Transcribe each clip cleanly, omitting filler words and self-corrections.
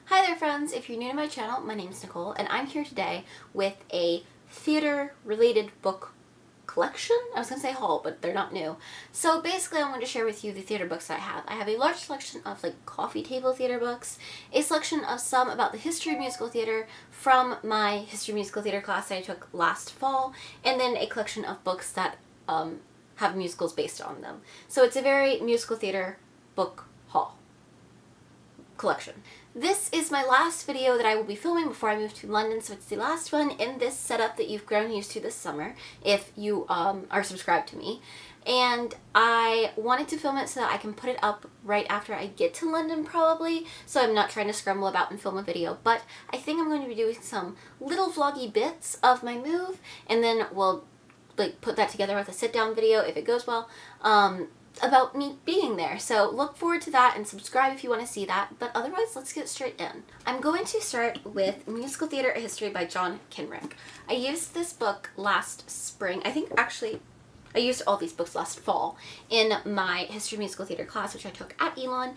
Hi there friends, if you're new to my channel, my name is Nicole and I'm here today with a theater related book collection? I was going to say haul, but they're not new. So basically I wanted to share with you the theater books I have. I have a large selection of coffee table theater books, a selection of some about the history of musical theater from my history of musical theater class that I took last fall, and then a collection of books that have musicals based on them. So it's a very musical theater book haul collection. This is my last video that I will be filming before I move to London, so it's the last one in this setup that you've grown used to this summer if you are subscribed to me. And I wanted to film it so that I can put it up right after I get to London probably, so I'm not trying to scramble about and film a video, but I think I'm going to be doing some little vloggy bits of my move, and then we'll put that together with a sit-down video if it goes well. About me being there. So look forward to that and subscribe if you want to see that, but otherwise let's get straight in. I'm going to start with Musical Theater: A History by John Kenrick. I used this book last spring. I think actually I used all these books last fall in my History of Musical Theater class, which I took at Elon.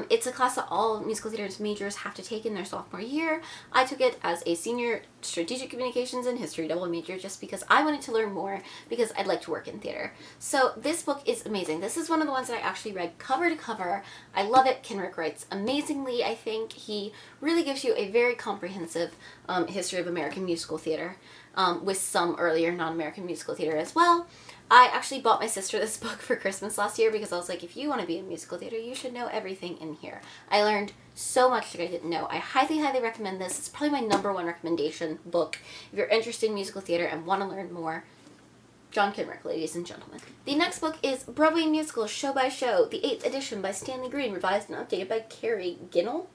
It's a class that all musical theater majors have to take in their sophomore year. I took it as a senior strategic communications and history double major just because I wanted to learn more, because I'd like to work in theater. So this book is amazing. This is one of the ones that I actually read cover to cover. I love it. Kenrick writes amazingly, I think. He really gives you a very comprehensive history of American musical theater, with some earlier non-American musical theater as well. I actually bought my sister this book for Christmas last year because I was like, if you want to be in musical theater, you should know everything in here. I learned so much that I didn't know. I highly, highly recommend this. It's probably my #1 recommendation book if you're interested in musical theater and want to learn more. John Kenrick, ladies and gentlemen. The next book is Broadway Musical Show by Show, the 8th edition by Stanley Green, revised and updated by Carrie Ginnell,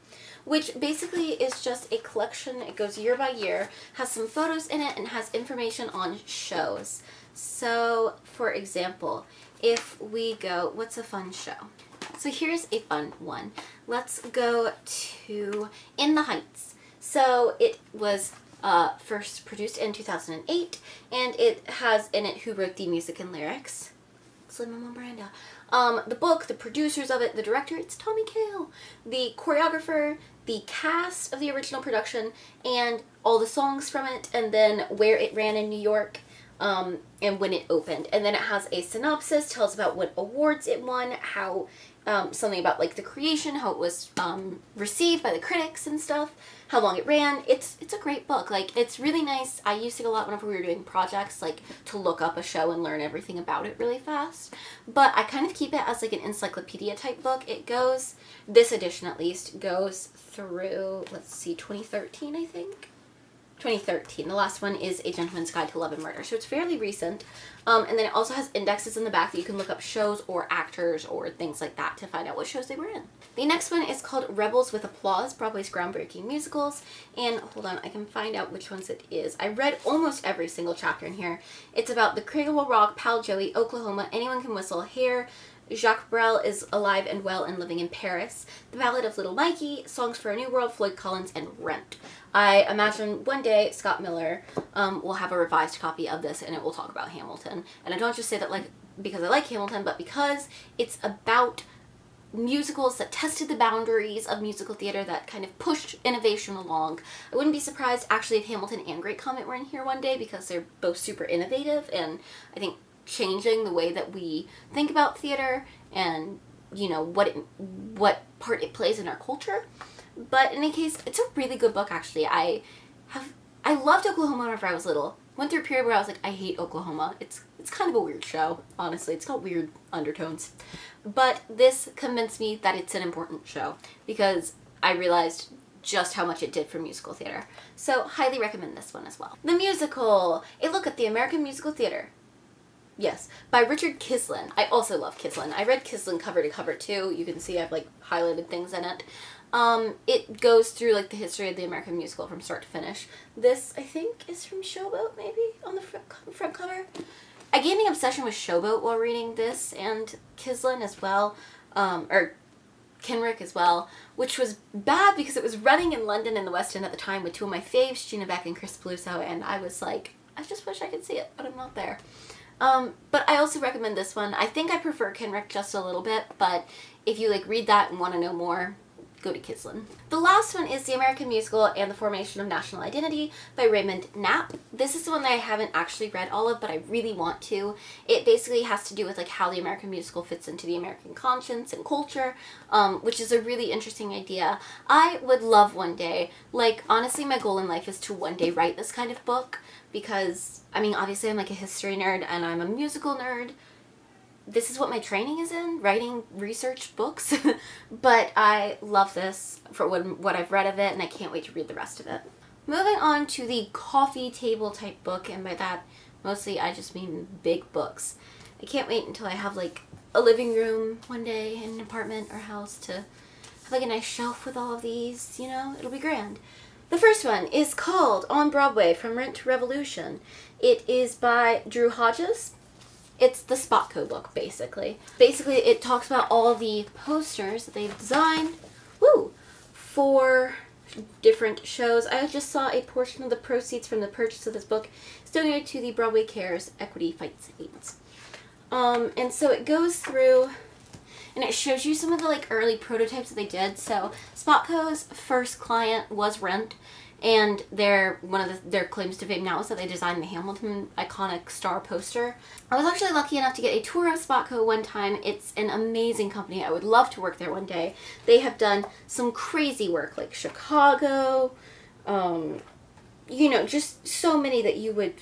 which basically is just a collection. It goes year by year, has some photos in it, and has information on shows. So, for example, if we go, what's a fun show? So here's a fun one. Let's go to In the Heights. So it was first produced in 2008, and it has in it who wrote the music and lyrics. Lin-Manuel Miranda. The book, the producers of it, the director, it's Tommy Kail. The choreographer, the cast of the original production, and all the songs from it, and then where it ran in New York, and when it opened. And then it has a synopsis, tells about what awards it won, how, something about the creation, how it was received by the critics and stuff, how long it ran. It's a great book. It's really nice. I used it a lot whenever we were doing projects, to look up a show and learn everything about it really fast. But I kind of keep it as an encyclopedia type book. It goes, this edition at least, goes through, let's see, 2013, I think? 2013. The last one is A Gentleman's Guide to Love and Murder, so it's fairly recent. And then it also has indexes in the back that you can look up shows or actors or things like that to find out what shows they were in. The next one is called Rebels with Applause, Broadway's Groundbreaking Musicals, and hold on, I can find out which ones it is. I read almost every single chapter in here. It's about The Cradle Will Rock, Pal Joey, Oklahoma, Anyone Can Whistle, Hair, Jacques Brel is alive and well and living in Paris, The Ballad of Little Mikey, Songs for a New World, Floyd Collins, and Rent. I imagine one day Scott Miller will have a revised copy of this and it will talk about Hamilton. And I don't just say that because I like Hamilton, but because it's about musicals that tested the boundaries of musical theater, that kind of pushed innovation along. I wouldn't be surprised actually if Hamilton and Great Comet were in here one day, because they're both super innovative and I think changing the way that we think about theater and, what part it plays in our culture. But in any case, it's a really good book, actually. I loved Oklahoma whenever I was little. Went through a period where I was like, I hate Oklahoma. It's kind of a weird show, honestly. It's got weird undertones. But this convinced me that it's an important show, because I realized just how much it did for musical theater. So, highly recommend this one as well. The Musical, A Look at the American Musical Theater. Yes, by Richard Kislin. I also love Kislin. I read Kislin cover to cover too. You can see I've highlighted things in it. It goes through the history of the American musical from start to finish. This, I think, is from Showboat, maybe, on the front cover. I gained an obsession with Showboat while reading this, and Kislin as well, or Kenrick as well, which was bad because it was running in London in the West End at the time with two of my faves, Gina Beck and Chris Peluso, and I was like, I just wish I could see it, but I'm not there. But I also recommend this one. I think I prefer Kenrick just a little bit, but if you read that and want to know more, go to Kislin. The last one is The American Musical and the Formation of National Identity by Raymond Knapp. This is the one that I haven't actually read all of, but I really want to. It basically has to do with like how the American musical fits into the American conscience and culture, which is a really interesting idea. I would love one day, like honestly my goal in life is to one day write this kind of book, because I mean obviously I'm like a history nerd and I'm a musical nerd. This is what my training is in, writing research books, but I love this for what I've read of it, and I can't wait to read the rest of it. Moving on to the coffee table type book, and by that mostly I just mean big books. I can't wait until I have like a living room one day in an apartment or house to have like a nice shelf with all of these, you know, it'll be grand. The first one is called On Broadway, From Rent to Revolution. It is by Drew Hodges. It's the Spotco book, basically. Basically, it talks about all the posters that they've designed, for different shows. I just saw a portion of the proceeds from the purchase of this book is donated to the Broadway Cares Equity Fights AIDS. And so it goes through, and it shows you some of the like early prototypes that they did. So Spotco's first client was Rent. And one of their claims to fame now is that they designed the Hamilton iconic star poster. I was actually lucky enough to get a tour of Spotco one time. It's an amazing company. I would love to work there one day. They have done some crazy work like Chicago, you know, just so many that you would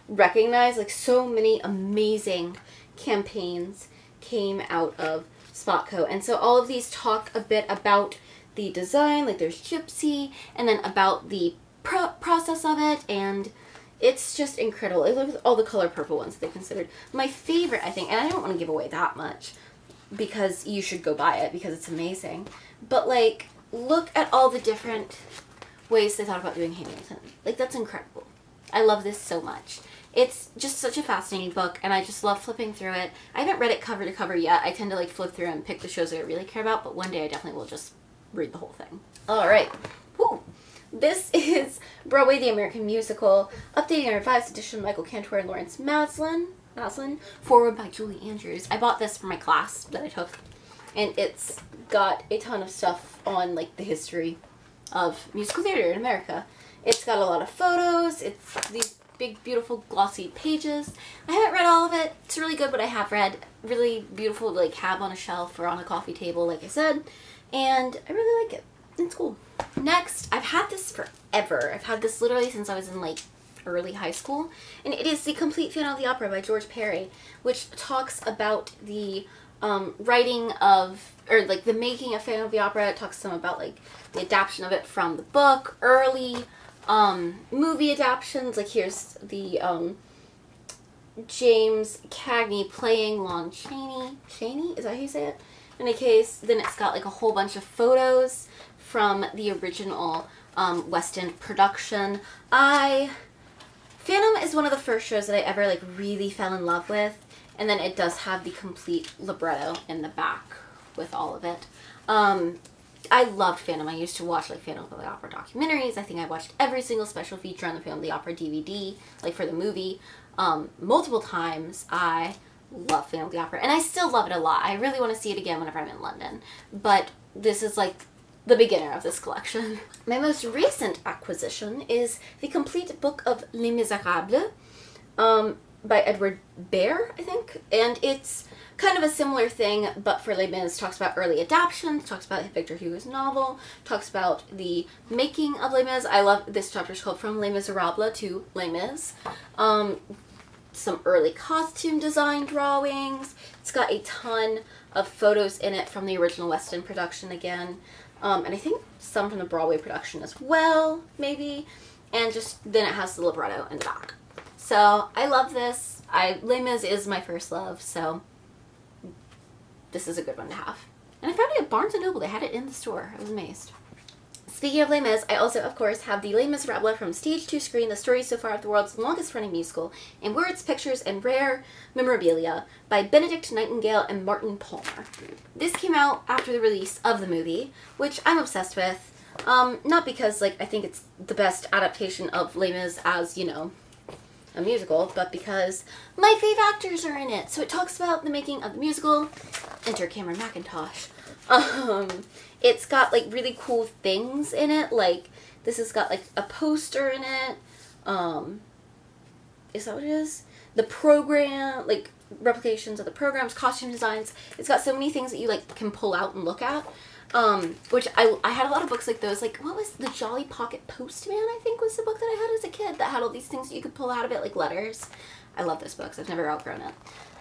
recognize. Like so many amazing campaigns came out of Spotco. And so all of these talk a bit about the design, like there's Gypsy, and then about the process of it, and it's just incredible. I love all the color purple ones that they considered. My favorite, I think, and I don't want to give away that much because you should go buy it because it's amazing, but like look at all the different ways they thought about doing Hamilton. Like that's incredible. I love this so much. It's just such a fascinating book, and I just love flipping through it. I haven't read it cover to cover yet. I tend to like flip through and pick the shows that I really care about, but one day I definitely will just read the whole thing. Alright. This is Broadway the American Musical, updating a revised edition of Michael Cantor and Lawrence Maslin, forward by Julie Andrews. I bought this for my class that I took, and it's got a ton of stuff on like the history of musical theater in America. It's got a lot of photos, it's these big beautiful glossy pages. I haven't read all of it. It's really good, but I have read. Really beautiful to like have on a shelf or on a coffee table, like I said. And I really like it. It's cool. Next, I've had this forever. I've had this literally since I was in like early high school. And it is The Complete Phantom of the Opera by George Perry, which talks about the writing of, or like the making of Phantom of the Opera. It talks some about like the adaptation of it from the book, early movie adaptations. Like here's the James Cagney playing Lon Chaney. Chaney? Is that how you say it? In any case, then it's got like a whole bunch of photos from the original West End production. Phantom is one of the first shows that I ever like really fell in love with, and then it does have the complete libretto in the back with all of it. I loved Phantom. I used to watch like Phantom of the Opera documentaries. I think I watched every single special feature on the Phantom of the Opera DVD, like for the movie, multiple times. I love Phantom of the Opera, and I still love it a lot. I really want to see it again whenever I'm in London, but this is like the beginner of this collection. My most recent acquisition is the complete book of Les Miserables by Edward Bear, I think, and it's kind of a similar thing, but for Les Mis. Talks about early adaptations, talks about Victor Hugo's novel, talks about the making of Les Mis. I love this chapter. Is called From Les Miserables to Les Mis. Some early costume design drawings. It's got a ton of photos in it from the original West End production again. And I think some from the Broadway production as well, maybe. And just then it has the libretto in the back. So I love this. Les Mis is my first love, so this is a good one to have. And I found it at Barnes & Noble. They had it in the store. I was amazed. Speaking of Les Mis, I also, of course, have the Les Miserables from stage to screen, the story so far of the world's longest-running musical, in words, pictures, and rare memorabilia by Benedict Nightingale and Martin Palmer. This came out after the release of the movie, which I'm obsessed with. Not because, like, I think it's the best adaptation of Les Mis as, you know, a musical, but because my fave actors are in it. So it talks about the making of the musical. Enter Cameron Mackintosh. It's got like really cool things in it. Like this has got like a poster in it. Is that what it is? The program, like replications of the programs, costume designs. It's got so many things that you like can pull out and look at. Which I had a lot of books like those. Like, what was the Jolly Pocket Postman, I think was the book that I had as a kid that had all these things that you could pull out of it, like letters. I love those books. I've never outgrown it.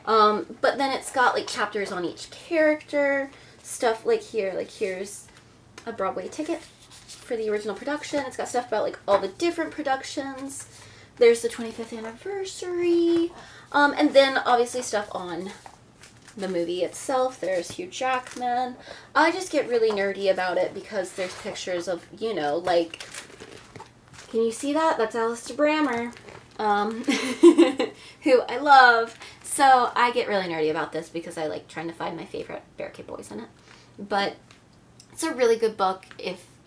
But then it's got like chapters on each character, stuff like here, like here's a Broadway ticket for the original production. It's got stuff about like all the different productions. There's the 25th anniversary. And then obviously stuff on the movie itself. There's Hugh Jackman. I just get really nerdy about it because there's pictures of, you know, like, can you see that? That's Alistair Brammer, who I love. So I get really nerdy about this because I like trying to find my favorite Barricade Boys in it. But it's a really good book.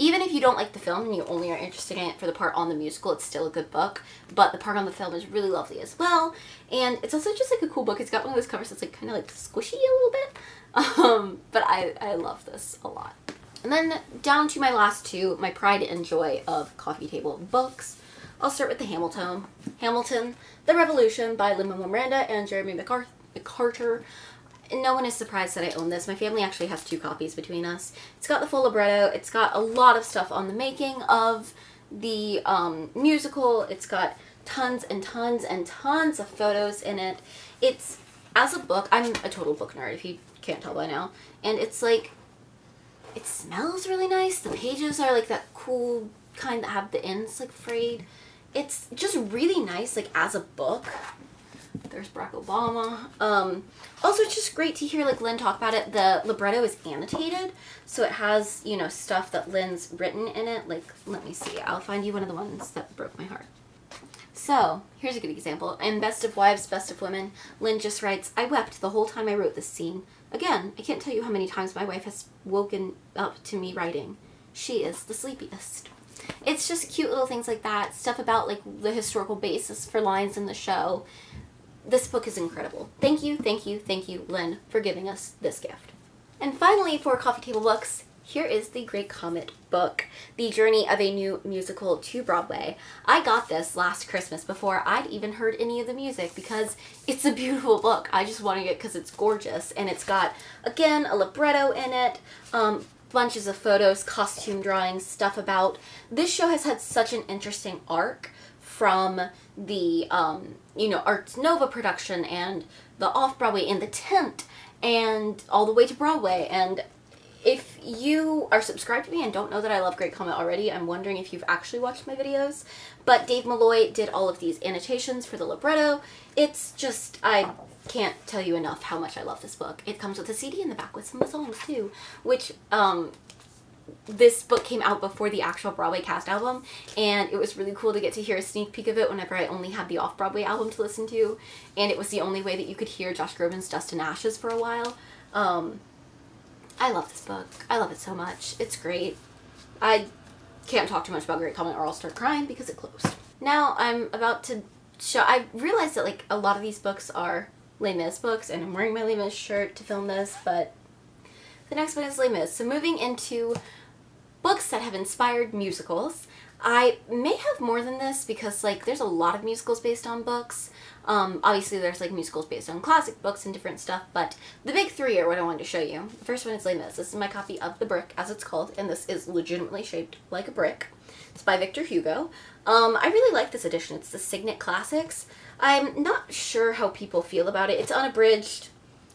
Even if you don't like the film and you only are interested in it for the part on the musical, it's still a good book. But the part on the film is really lovely as well. And it's also just like a cool book. It's got one of those covers that's like kind of like squishy a little bit. But I love this a lot. And then down to my last two, my pride and joy of coffee table books. I'll start with the Hamilton, The Revolution by Lin-Manuel Miranda and Jeremy McCarter. No one is surprised that I own this. My family actually has 2 copies between us. It's got the full libretto. It's got a lot of stuff on the making of the musical. It's got tons and tons and tons of photos in it. It's, as a book, I'm a total book nerd, if you can't tell by now. And it's like, it smells really nice. The pages are like that cool kind that have the ends like frayed. It's just really nice, like, as a book. There's Barack Obama. Also, it's just great to hear, like, Lin talk about it. The libretto is annotated, so it has, you know, stuff that Lin's written in it. Like, let me see. I'll find you one of the ones that broke my heart. So, here's a good example. In Best of Wives, Best of Women, Lin just writes, "I wept the whole time I wrote this scene. Again, I can't tell you how many times my wife has woken up to me writing. She is the sleepiest." It's just cute little things like that. Stuff about, like, the historical basis for lines in the show. This book is incredible. Thank you, Lin, for giving us this gift. And finally, for coffee table books, here is The Great Comet book, The Journey of a New Musical to Broadway. I got this last Christmas before I'd even heard any of the music because it's a beautiful book. I just wanted it because it's gorgeous. And it's got, again, a libretto in it, bunches of photos, costume drawings, stuff about. This show has had such an interesting arc from the, Arts Nova production and the off-Broadway and the tent and all the way to Broadway. And if you are subscribed to me and don't know that I love Great Comet already, I'm wondering if you've actually watched my videos. But Dave Malloy did all of these annotations for the libretto. It's just, I can't tell you enough how much I love this book. It comes with a CD in the back with some of the songs too, which, this book came out before the actual Broadway cast album, and it was really cool to get to hear a sneak peek of it whenever I only had the off-Broadway album to listen to, and it was the only way that you could hear Josh Groban's Dust and Ashes for a while. I love this book. I love it so much. It's great. I can't talk too much about Great Comet or I'll start crying because it closed. Now I'm about to show, I realized that like a lot of these books are Les Mis books, and I'm wearing my Les Mis shirt to film this, but the next one is Les Mis. So moving into books that have inspired musicals. I may have more than this because, like, there's a lot of musicals based on books. Obviously, there's, like, musicals based on classic books and different stuff, but the big 3 are what I wanted to show you. The first one is Les Mis. This is my copy of The Brick, as it's called, and this is legitimately shaped like a brick. It's by Victor Hugo. I really like this edition. It's the Signet Classics. I'm not sure how people feel about it. It's unabridged.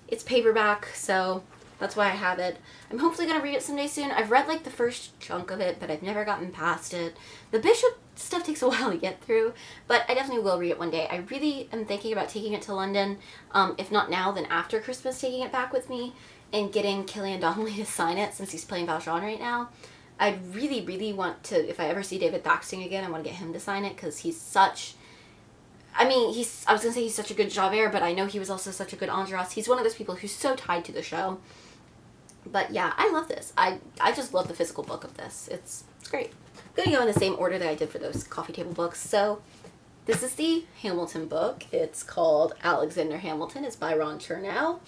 It's paperback, so that's why I have it. I'm hopefully going to read it someday soon. I've read like the first chunk of it, but I've never gotten past it. The Bishop stuff takes a while to get through, but I definitely will read it one day. I really am thinking about taking it to London, if not now, then after Christmas, taking it back with me and getting Killian Donnelly to sign it since he's playing Valjean right now. I really, really want to, if I ever see David Thaksin again, I want to get him to sign it because he's such... I mean, I was going to say he's such a good Javert, but I know he was also such a good Enjolras. He's one of those people who's so tied to the show. But yeah, I love this. I just love the physical book of this. It's great. I'm going to go in the same order that I did for those coffee table books. So this is the Hamilton book. It's called Alexander Hamilton. It's by Ron Chernow.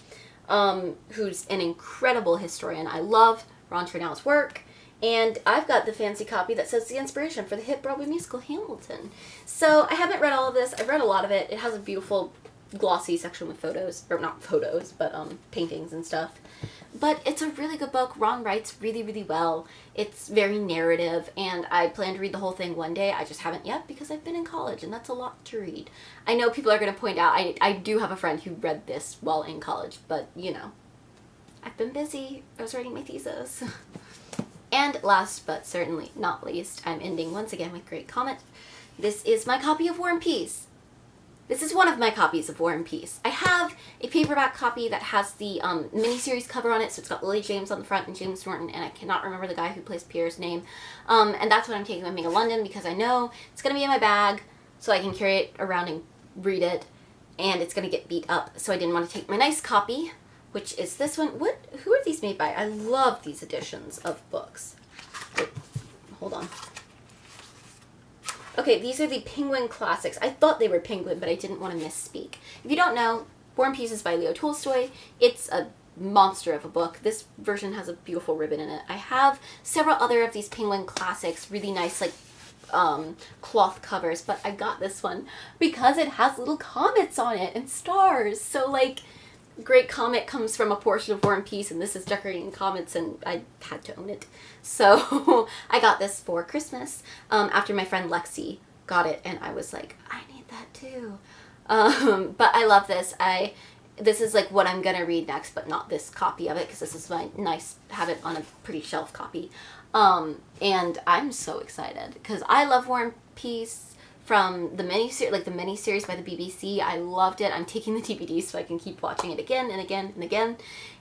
who's an incredible historian. I love Ron Chernow's work. And I've got the fancy copy that says the inspiration for the hit Broadway musical Hamilton. So I haven't read all of this. I've read a lot of it. It has a beautiful glossy section with photos, or not photos, but paintings and stuff. But it's a really good book. Ron writes really, really well. It's very narrative, and I plan to read the whole thing one day. I just haven't yet because I've been in college, and that's a lot to read. I know people are going to point out, I do have a friend who read this while in college, but, you know, I've been busy. I was writing my thesis. And last but certainly not least, I'm ending once again with Great Comet. This is my copy of War and Peace. This is one of my copies of War and Peace. I have a paperback copy that has the miniseries cover on it, so it's got Lily James on the front and James Norton, and I cannot remember the guy who plays Pierre's name. And that's what I'm taking with me to London because I know it's going to be in my bag, so I can carry it around and read it, and it's going to get beat up, so I didn't want to take my nice copy, which is this one. Who are these made by? I love these editions of books. Wait, hold on. Okay, these are the Penguin Classics. I thought they were Penguin, but I didn't want to misspeak. If you don't know, War and Peace is by Leo Tolstoy. It's a monster of a book. This version has a beautiful ribbon in it. I have several other of these Penguin Classics, really nice, like, cloth covers, but I got this one because it has little comets on it and stars. So, like, Great Comet comes from a portion of War and Peace, and this is decorating comets, and I had to own it. So I got this for Christmas after my friend Lexi got it, and I was like, I need that too. But I love this. This is like what I'm gonna read next, but not this copy of it, because this is my nice, have it on a pretty shelf copy. And I'm so excited, because I love War and Peace. From the miniseries by the BBC. I loved it. I'm taking the DVD so I can keep watching it again and again and again.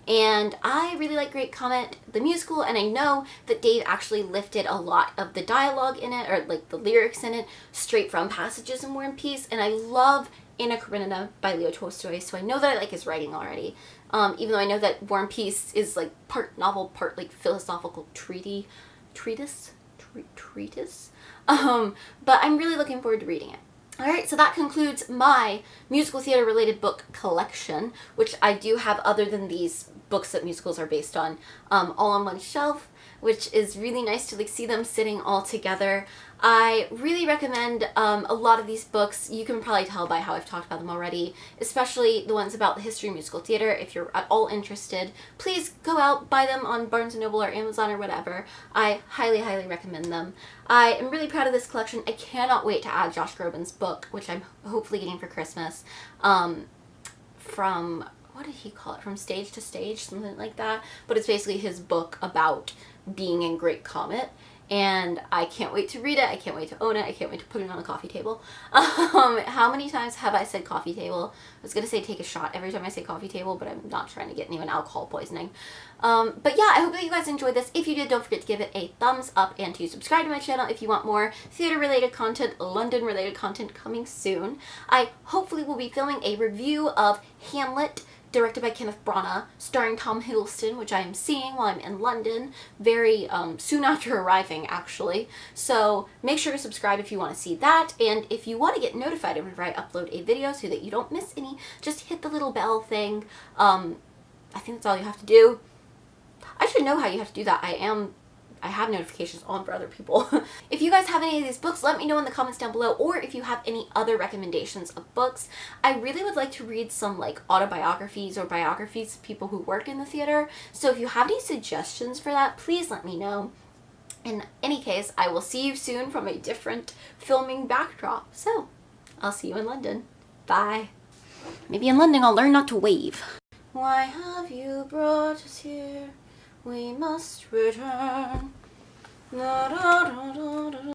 And I really like Great Comet, the musical, and I know that Dave actually lifted a lot of the dialogue in it, or like the lyrics in it, straight from passages in War and Peace. And I love Anna Karenina by Leo Tolstoy, so I know that I like his writing already. Even though I know that War and Peace is like part novel, part like philosophical treatise. But I'm really looking forward to reading it. Alright, so that concludes my musical theater related book collection, which I do have other than these books that musicals are based on, all on one shelf, which is really nice to like see them sitting all together. I really recommend a lot of these books. You can probably tell by how I've talked about them already, especially the ones about the history of musical theater. If you're at all interested, please go out, buy them on Barnes & Noble or Amazon or whatever. I highly, highly recommend them. I am really proud of this collection. I cannot wait to add Josh Groban's book, which I'm hopefully getting for Christmas, from, what did he call it? From Stage to Stage, something like that. But it's basically his book about being in Great Comet. And I can't wait to read it. I can't wait to own it. I can't wait to put it on a coffee table. How many times have I said coffee table? I was going to say take a shot every time I say coffee table, but I'm not trying to get anyone alcohol poisoning. But yeah, I hope that you guys enjoyed this. If you did, don't forget to give it a thumbs up and to subscribe to my channel if you want more theater-related content, London-related content coming soon. I hopefully will be filming a review of Hamlet, directed by Kenneth Branagh, starring Tom Hiddleston, which I am seeing while I'm in London, very soon after arriving, actually. So make sure to subscribe if you want to see that, and if you want to get notified whenever I upload a video so that you don't miss any, just hit the little bell thing. I think that's all you have to do. I should know how you have to do that. I have notifications on for other people. If you guys have any of these books, let me know in the comments down below, or if you have any other recommendations of books. I really would like to read some like autobiographies or biographies of people who work in the theater, so if you have any suggestions for that, please let me know. In any case, I will see you soon from a different filming backdrop. So, I'll see you in London. Bye. Maybe in London I'll learn not to wave. Why have you brought us here? We must return.